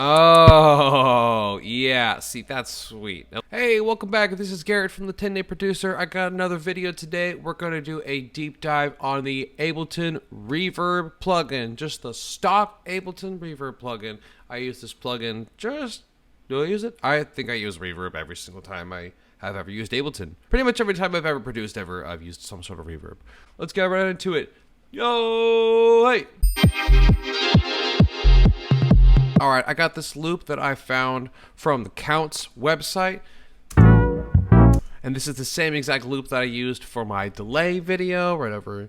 Oh, yeah. See, that's sweet. Hey, welcome back. This is Garrett from the 10-Day Producer. I got another video today. We're going to do a deep dive on the Ableton Reverb plugin. Just the stock Ableton Reverb plugin. I use this plugin Do I use it? I think I use Reverb every single time I have ever used Ableton. Pretty much every time I've ever produced I've used some sort of reverb. Let's get right into it. Yo, hey! Alright, I got this loop that I found from the Counts website. And this is the same exact loop that I used for my delay video, right over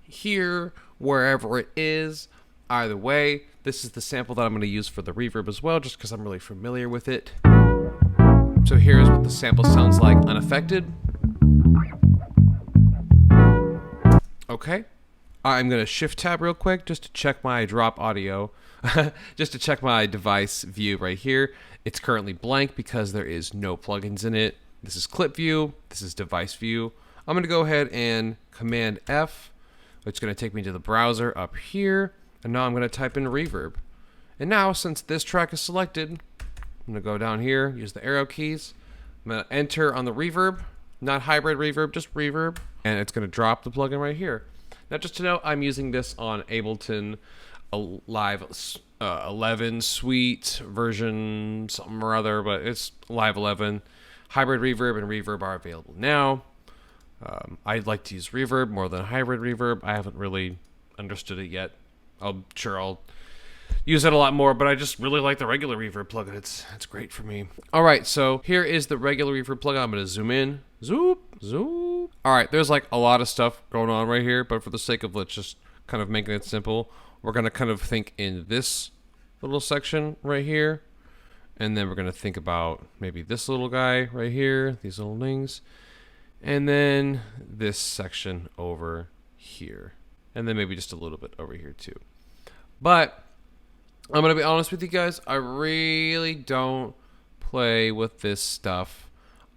here, wherever it is. Either way, this is the sample that I'm going to use for the reverb as well, just because I'm really familiar with it. So here's what the sample sounds like unaffected. Okay. I'm going to shift tab real quick just to check my drop audio. Just to check my device view right here. It's currently blank because there is no plugins in it. This is clip view. This is device view. I'm going to go ahead and Command F, which is going to take me to the browser up here. And now I'm going to type in reverb. And now, since this track is selected, I'm going to go down here, use the arrow keys. I'm going to enter on the reverb, not hybrid reverb, just reverb. And it's going to drop the plugin right here. Now, just to note, I'm using this on Ableton Live 11 Suite version something or other, but it's Live 11. Hybrid reverb and reverb are available now. I'd like to use reverb more than hybrid reverb. I haven't really understood it yet. I'm sure I'll use it a lot more, but I just really like the regular reverb plugin. It's great for me. All right, so here is the regular reverb plugin. I'm going to zoom in. Zoop, zoop. All right, there's like a lot of stuff going on right here, but for the sake of let's just kind of making it simple, we're going to kind of think in this little section right here, and then we're going to think about maybe this little guy right here, these little things, and then this section over here, and then maybe just a little bit over here too. But I'm going to be honest with you guys, I really don't play with this stuff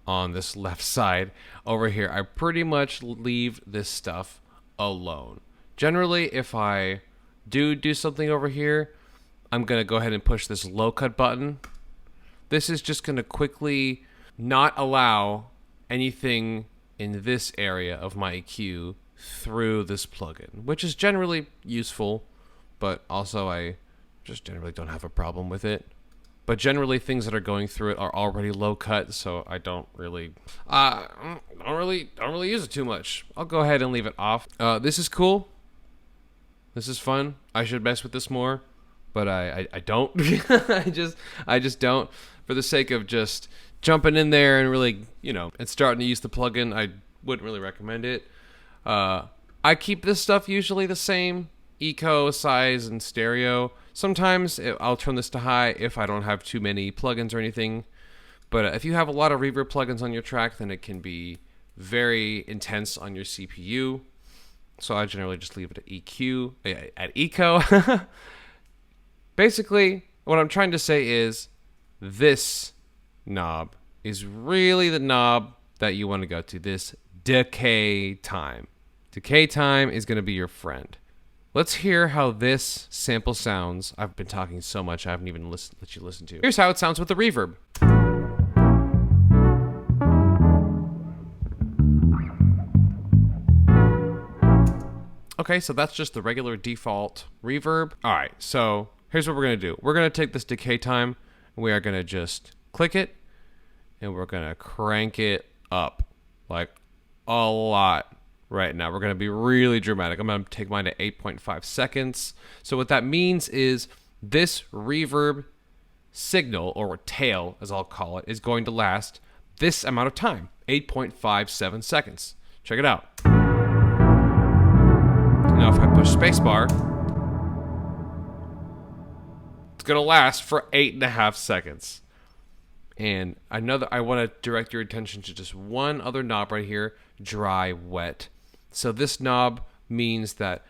on this left side over here. I pretty much leave this stuff alone. Generally, if I do something over here, I'm going to go ahead and push this low cut button. This is just going to quickly not allow anything in this area of my EQ through this plugin, which is generally useful, but also I just generally don't have a problem with it. But generally things that are going through it are already low cut, so I don't really use it too much. I'll go ahead and leave it off. This is cool. This is fun. I should mess with this more, but I don't. I just don't. For the sake of just jumping in there and really, and starting to use the plugin, I wouldn't really recommend it. I keep this stuff usually the same, eco, size, and stereo. Sometimes I'll turn this to high if I don't have too many plugins or anything. But if you have a lot of reverb plugins on your track, then it can be very intense on your CPU. So I generally just leave it at EQ, at eco. Basically, what I'm trying to say is this knob is really the knob that you want to go to, this decay time. Decay time is going to be your friend. Let's hear how this sample sounds. I've been talking so much I haven't even let you listen to. Here's how it sounds with the reverb. Okay, so that's just the regular default reverb. All right, so here's what we're going to do. We're going to take this decay time, and we are going to just click it, and we're going to crank it up like a lot right now. We're going to be really dramatic. I'm going to take mine to 8.5 seconds. So what that means is this reverb signal, or tail as I'll call it, is going to last this amount of time, 8.57 seconds. Check it out. Now if I push spacebar, it's going to last for 8.5 seconds. And I want to direct your attention to just one other knob right here, dry wet. So this knob means that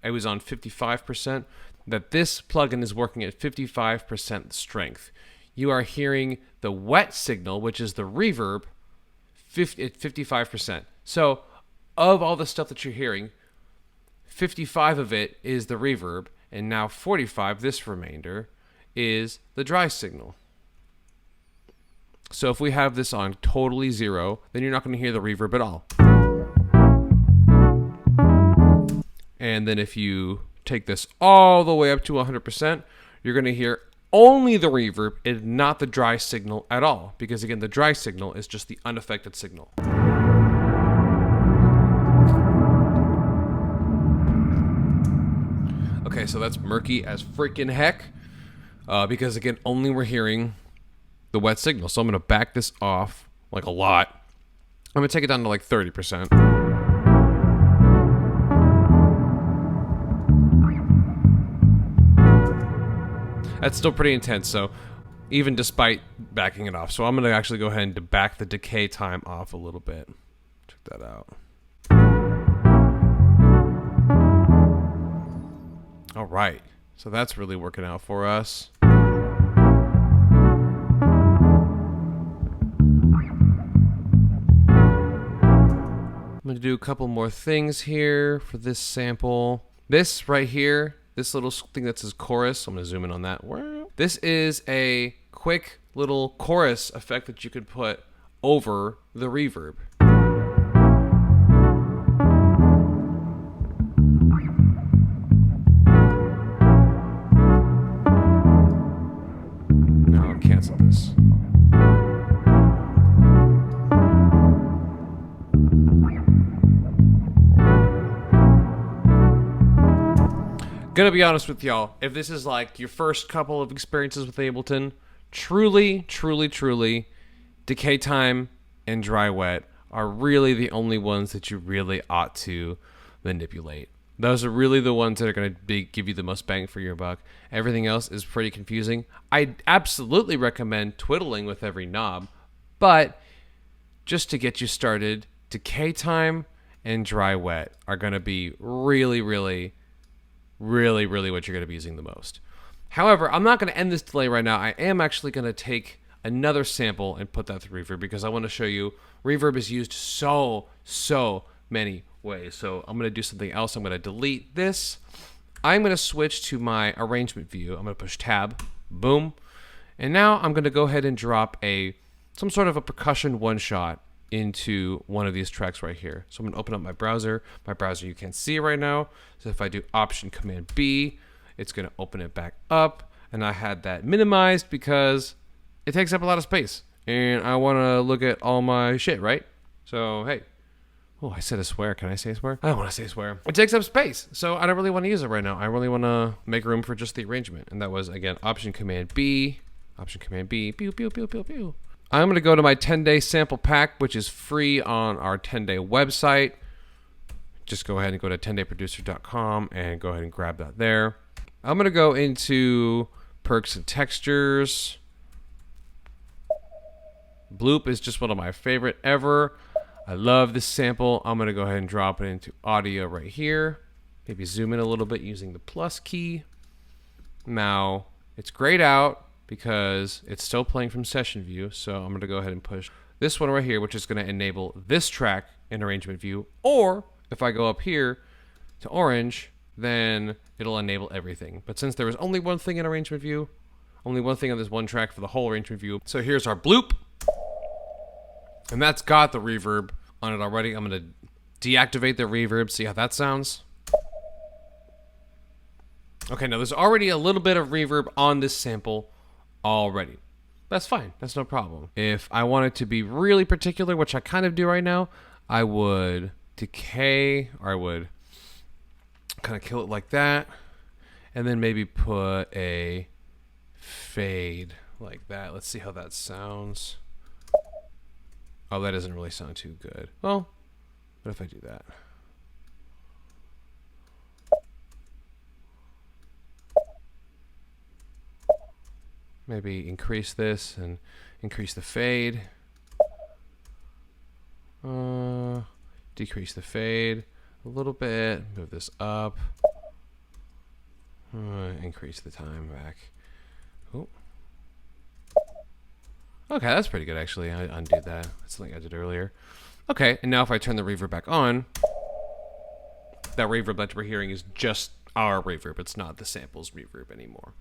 it was on 55%, that this plugin is working at 55% strength. You are hearing the wet signal, which is the reverb, at 55%. So of all the stuff that you're hearing, 55 of it is the reverb, and now 45, this remainder, is the dry signal. So if we have this on totally 0, then you're not going to hear the reverb at all. And then if you take this all the way up to 100%, you're going to hear only the reverb and not the dry signal at all. Because again, the dry signal is just the unaffected signal. Okay, so that's murky as freaking heck. Because again, only we're hearing the wet signal. So I'm going to back this off like a lot. I'm going to take it down to like 30%. That's still pretty intense, so even despite backing it off. So I'm going to actually go ahead and back the decay time off a little bit. Check that out. All right, so that's really working out for us. I'm going to do a couple more things here for this sample. This right here, this little thing that says chorus, I'm going to zoom in on that. This is a quick little chorus effect that you could put over the reverb. Now I'll cancel this. Gonna be honest with y'all, if this is like your first couple of experiences with Ableton, truly, decay time and dry wet are really the only ones that you really ought to manipulate. Those are really the ones that are going to give you the most bang for your buck. Everything else is pretty confusing. I absolutely recommend twiddling with every knob, but just to get you started, decay time and dry wet are going to be really what you're going to be using the most. However, I'm not going to end this delay right now. I am actually going to take another sample and put that through reverb because I want to show you reverb is used so many ways. So I'm going to do something else. I'm going to delete this. I'm going to switch to my arrangement view. I'm going to push tab, boom. And now I'm going to go ahead and drop some sort of a percussion one shot into one of these tracks right here. So I'm going to open up my browser. My browser you can't see right now. So if I do Option Command B, it's going to open it back up. And I had that minimized because it takes up a lot of space. And I want to look at all my shit, right? So, hey. Oh, I said a swear. Can I say a swear? I don't want to say a swear. It takes up space. So I don't really want to use it right now. I really want to make room for just the arrangement. And that was, again, Option Command B. Option Command B. Pew, pew, pew, pew, pew. I'm going to go to my 10-day sample pack, which is free on our 10-day website. Just go ahead and go to 10dayproducer.com and go ahead and grab that there. I'm going to go into perks and textures. Bloop is just one of my favorite ever. I love this sample. I'm going to go ahead and drop it into audio right here. Maybe zoom in a little bit using the plus key. Now, it's grayed out because it's still playing from session view. So I'm going to go ahead and push this one right here, which is going to enable this track in arrangement view. Or if I go up here to orange, then it'll enable everything. But since there was only one thing in arrangement view, only one thing on this one track for the whole arrangement view. So here's our bloop. And that's got the reverb on it already. I'm going to deactivate the reverb, see how that sounds. Okay, now there's already a little bit of reverb on this sample already. That's fine. That's no problem. If I wanted to be really particular, which I kind of do right now, I would decay, or I would kind of kill it like that, and then maybe put a fade like that. Let's see how that sounds. Oh, that doesn't really sound too good. Well, what if I do that? Maybe increase this and increase the fade. Decrease the fade a little bit. Move this up. Increase the time back. Ooh. Okay, that's pretty good actually. I undo that. That's something I did earlier. Okay, and now if I turn the reverb back on, that reverb that we're hearing is just our reverb. It's not the sample's reverb anymore.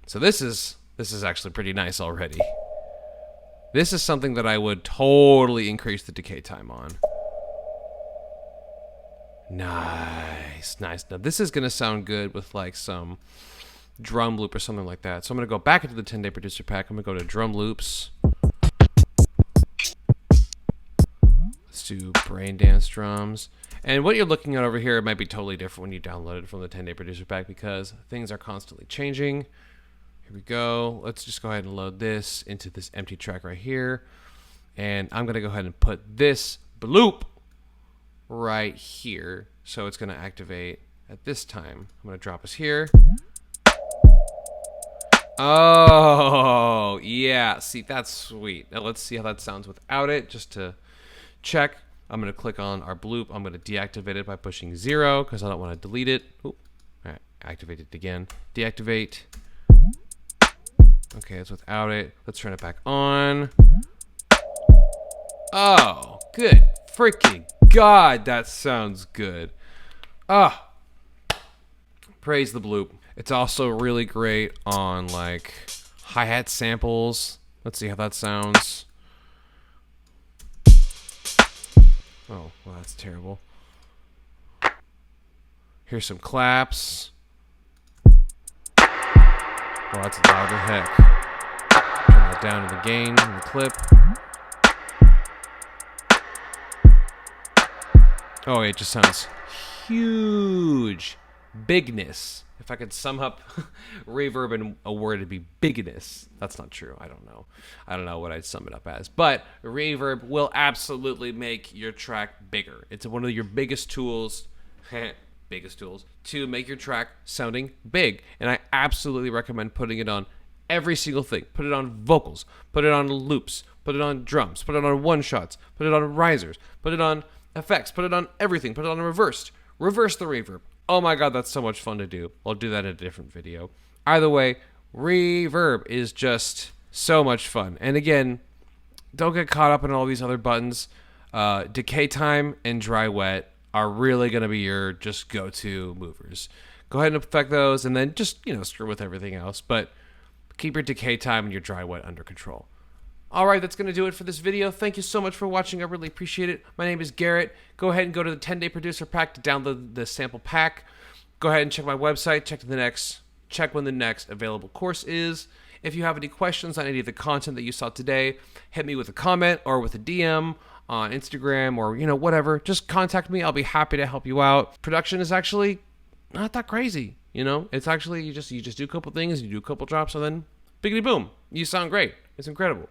So this is actually pretty nice already. This is something that I would totally increase the decay time on. Nice, nice. Now this is gonna sound good with like some drum loop or something like that. So I'm gonna go back into the 10-day producer pack. I'm gonna go to drum loops. Let's do brain dance drums. And what you're looking at over here might be totally different when you download it from the 10-day producer pack because things are constantly changing. Here we go. Let's just go ahead and load this into this empty track right here. And I'm gonna go ahead and put this bloop right here. So it's gonna activate at this time. I'm gonna drop us here. Oh, yeah. See, that's sweet. Now let's see how that sounds without it, just to check. I'm gonna click on our bloop. I'm gonna deactivate it by pushing 0 because I don't want to delete it. Oop. All right, activate it again. Deactivate. Okay, it's without it. Let's turn it back on. Oh, good freaking God, that sounds good. Ah, praise the bloop. It's also really great on like hi-hat samples. Let's see how that sounds. Oh, well, that's terrible. Here's some claps. Oh, that's loud as heck. Turn that down in the gain in the clip. Oh, it just sounds huge. Bigness. If I could sum up reverb in a word, it'd be bigness. That's not true. I don't know. I don't know what I'd sum it up as. But reverb will absolutely make your track bigger. It's one of your biggest tools. Biggest tools to make your track sounding big. And I absolutely recommend putting it on every single thing. Put it on vocals, put it on loops, put it on drums, put it on one shots, put it on risers, put it on effects, put it on everything, put it on reversed. Reverse the reverb. Oh my God, that's so much fun to do. I'll do that in a different video. Either way, reverb is just so much fun. And again, don't get caught up in all these other buttons. Decay time and dry wet are really going to be your just go-to movers. Go ahead and affect those and then just, screw with everything else. But keep your decay time and your dry wet under control. All right, that's going to do it for this video. Thank you so much for watching. I really appreciate it. My name is Garrett. Go ahead and go to the 10-day producer pack to download the sample pack. Go ahead and check my website. Check when the next available course is. If you have any questions on any of the content that you saw today, hit me with a comment or with a DM on Instagram or, whatever. Just contact me. I'll be happy to help you out. Production is actually not that crazy. It's actually you just do a couple things, you do a couple drops, and then biggity boom, you sound great. It's incredible.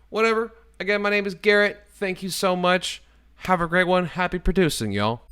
Whatever. Again, my name is Garrett. Thank you so much. Have a great one. Happy producing, y'all.